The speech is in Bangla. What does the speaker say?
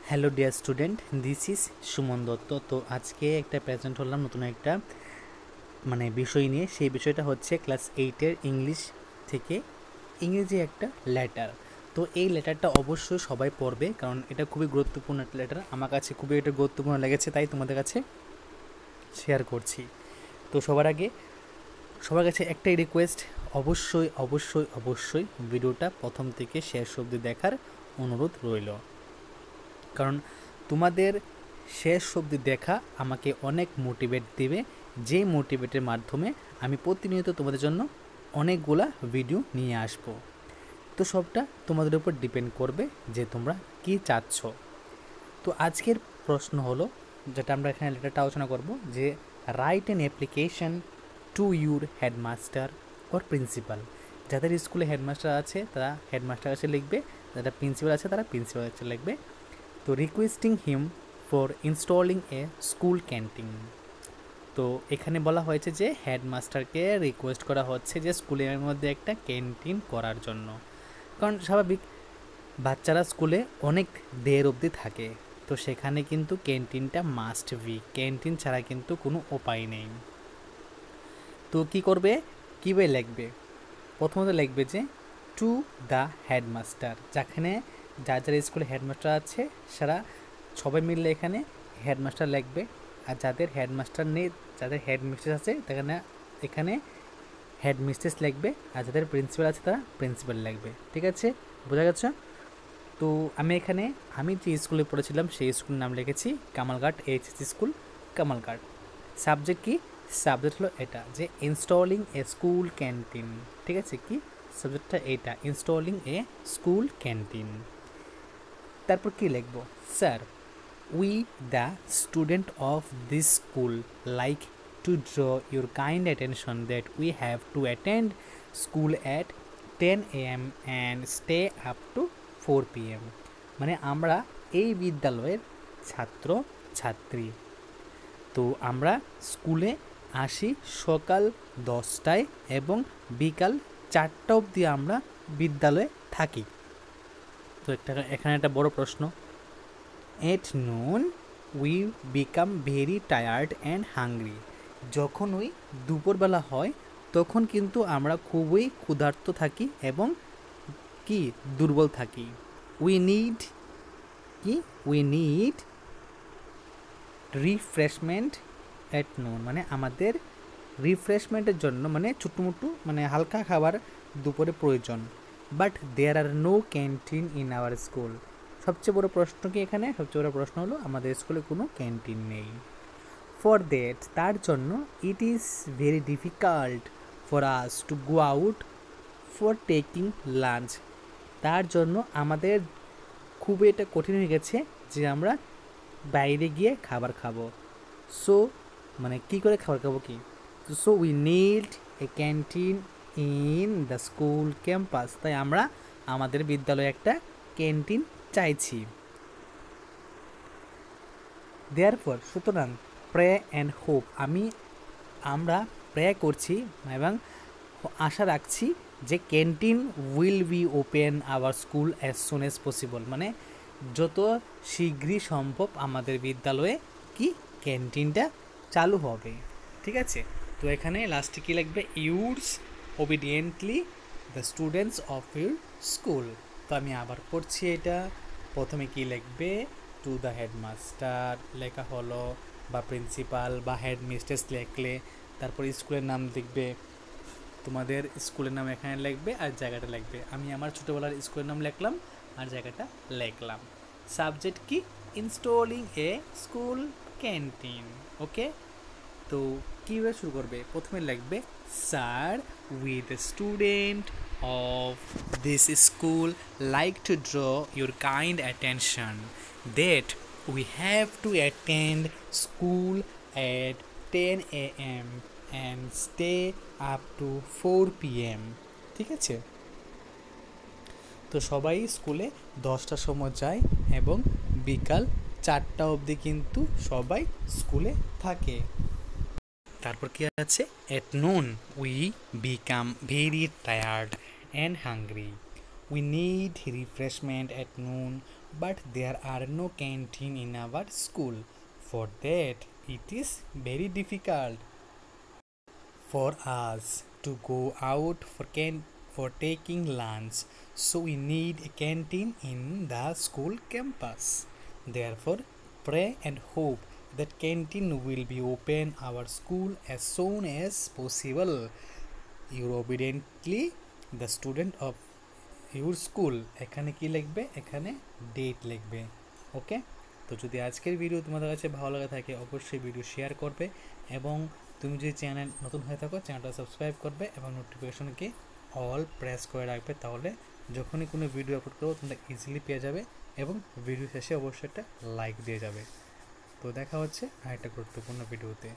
Hello dear student, this is Suman Dutta. তো আজকে একটা প্রেজেন্ট হলাম নতুন একটা বিষয় নিয়ে। সেই বিষয়টা হচ্ছে ক্লাস 8-এর ইংলিশ থেকে ইংরেজি একটা লেটার। তো এই লেটারটা অবশ্যই সবাই পড়বে, কারণ এটা খুবই গুরুত্বপূর্ণ একটা লেটার। আমার কাছে খুবই এটা গুরুত্বপূর্ণ লেগেছে, তাই তোমাদের কাছে শেয়ার করছি। তো সবার কাছে একটাই রিকোয়েস্ট, অবশ্যই অবশ্যই অবশ্যই ভিডিওটা প্রথম থেকে শেষ অবধি দেখার অনুরোধ রইল, কারণ তোমাদের শেষ অবধি দেখা আমাকে অনেক মোটিভেট দেবে, যে মোটিভেটের মাধ্যমে আমি প্রতিনিয়ত তোমাদের জন্য অনেকগুলা ভিডিও নিয়ে আসব। তো সবটা তোমাদের উপর ডিপেন্ড করবে যে তোমরা কি চাচ্ছ। তো আজকের প্রশ্ন হলো, যেটা আমরা এখানে লেটারটা আলোচনা করব, যে write an application to your headmaster or principal. যাদের স্কুলে হেডমাস্টার আছে তারা হেডমাস্টার কাছে লিখবে, যারা প্রিন্সিপাল আছে তারা প্রিন্সিপাল কাছে লিখবে। তো requesting him for installing A school canteen. তো এখানে বলা হয়েছে যে হেডমাস্টারকে রিকোয়েস্ট করা হচ্ছে যে স্কুলের মধ্যে একটা ক্যান্টিন করার জন্য, কারণ স্বাভাবিক বাচ্চারা স্কুলে অনেক দের অবধি থাকে, তো সেখানে কিন্তু ক্যান্টিনটা মাস্ট বি। ক্যান্টিন ছাড়া কিন্তু কোনো উপায় নেই। তো কি করবে, কীভাবে লিখবে? প্রথমত লিখবে যে টু দ্য হেডমাস্টার। যেখানে যার যার স্কুলে হেডমাস্টার আছে সারা সবাই মিললে এখানে হেডমাস্টার লিখবে, আর যাদের হেডমাস্টার নেই, যাদের হেডমিস্ট্রেস আছে এখানে হেডমিস্ট্রেস লিখবে, আর যাদের প্রিন্সিপাল আছে তারা প্রিন্সিপাল লিখবে। ঠিক আছে, বোঝা গেছে? তো আমি যে স্কুলে পড়েছিলাম সেই স্কুলের নাম লিখেছি Kamalghat HS school, Kamalghat. Subject কি? সাবজেক্ট হলো এটা, যে ইনস্টলিং এ স্কুল ক্যান্টিন। ঠিক আছে, কি সাবজেক্টটা? এটা, ইনস্টলিং এ স্কুল ক্যান্টিন। তারপর কি লিখবো? Sir, we the student of this school like to draw your kind attention that we have to attend school at 10 AM and stay up to 4 PM। মানে আমরা এই বিদ্যালয়ের ছাত্র ছাত্রী, তো আমরা স্কুলে আসি সকাল 10টায় এবং বিকাল 4টা অবধি আমরা বিদ্যালয়ে থাকি। তো এখানে একটা বড় প্রশ্ন, এট নুন we become very tired and hungry. যখন ওই দুপুরবেলা হয় তখন কিন্তু আমরা খুবই ক্ষুধার্ত থাকি এবং কি দুর্বল থাকি। We need refreshment at noon, মানে আমাদের রিফ্রেশমেন্টের জন্য ছোটোমোটো হালকা খাবার দুপুরে প্রয়োজন। But there are no canteen in our school. সবচেয়ে বড় প্রশ্ন কি এখানে? সবচেয়ে বড় প্রশ্ন হলো আমাদের স্কুলে কোনো ক্যান্টিন নেই। ফর দ্যাট, তার জন্য it is very difficult for us to go out for taking lunch. তার জন্য আমাদের খুবই এটা কঠিন হয়ে গেছে যে আমরা বাইরে গিয়ে খাবার খাবো। সো কী করে খাবার খাবো কি? So we need a canteen in the school campus. তাই আমরা আমাদের বিদ্যালয়ে একটা ক্যান্টিন চাইছি। দেয়ারফর, সুতরাং, প্রে অ্যান্ড হোপ, আমরা প্রে করছি এবং আশা রাখছি যে canteen will be open our school as soon as possible. যত শীঘ্রই সম্ভব আমাদের বিদ্যালয়ে কি ক্যান্টিনটা চালু হবে। ঠিক আছে, তো এখানে লাস্টে কী লিখবে? Yours obediently the students of your school. তো আমি আবার পড়ছি এটা। প্রথমে কি লিখবে? টু দ্য হেডমাস্টার লেখা হলো, বা প্রিন্সিপাল বা হেডমিস্ট্রেস লিখলে, তারপর স্কুলের নাম লিখবে, তোমাদের স্কুলের নাম এখানে লিখবে আর জায়গাটা লিখবে। আমি আমার ছোটোবেলার স্কুলের নাম লিখলাম আর জায়গাটা লিখলাম। সাবজেক্ট কি? ইনস্টলিং এ স্কুল ক্যান্টিন। ওকে, তো কীভাবে শুরু করবে? প্রথমে লিখবে, sir, we the student of this school like to draw your kind attention that we have to attend school at 10 AM and stay up to 4 PM। ঠিক আছে, তো সবাই স্কুলে 10টার সময় যায় এবং বিকাল 4টা অবধি কিন্তু সবাই স্কুলে থাকে। তারপর কি আছে? এট নুন we become very tired and hungry. We need refreshment at noon, but there are no canteen in our school. For that, it is very difficult for us to go out for taking lunch. So we need a canteen in the school campus. Therefore, pray and hope that canteen will be open our school as soon as possible. You obediently the student of your school. এখানে কি লিখবে? এখানে ডেট লিখবে। ওকে, তো যদি আজকের ভিডিও তোমাদের কাছে ভালো লাগে থাকে অবশ্যই ভিডিও শেয়ার করবে, এবং তুমি যদি চ্যানেল নতুন হয়ে থাকো চ্যানেলটা সাবস্ক্রাইব করবে এবং নোটিফিকেশনকে অল প্রেস করে রাখবে, তাহলে যখনই কোনো ভিডিও আপলোড করবো তোমরা ইজিলি পেয়ে যাবে, এবং ভিডিও শেষে অবশ্যই একটা লাইক দিয়ে যাবে। তো দেখা হচ্ছে আরেকটা গুরুত্বপূর্ণ ভিডিওতে।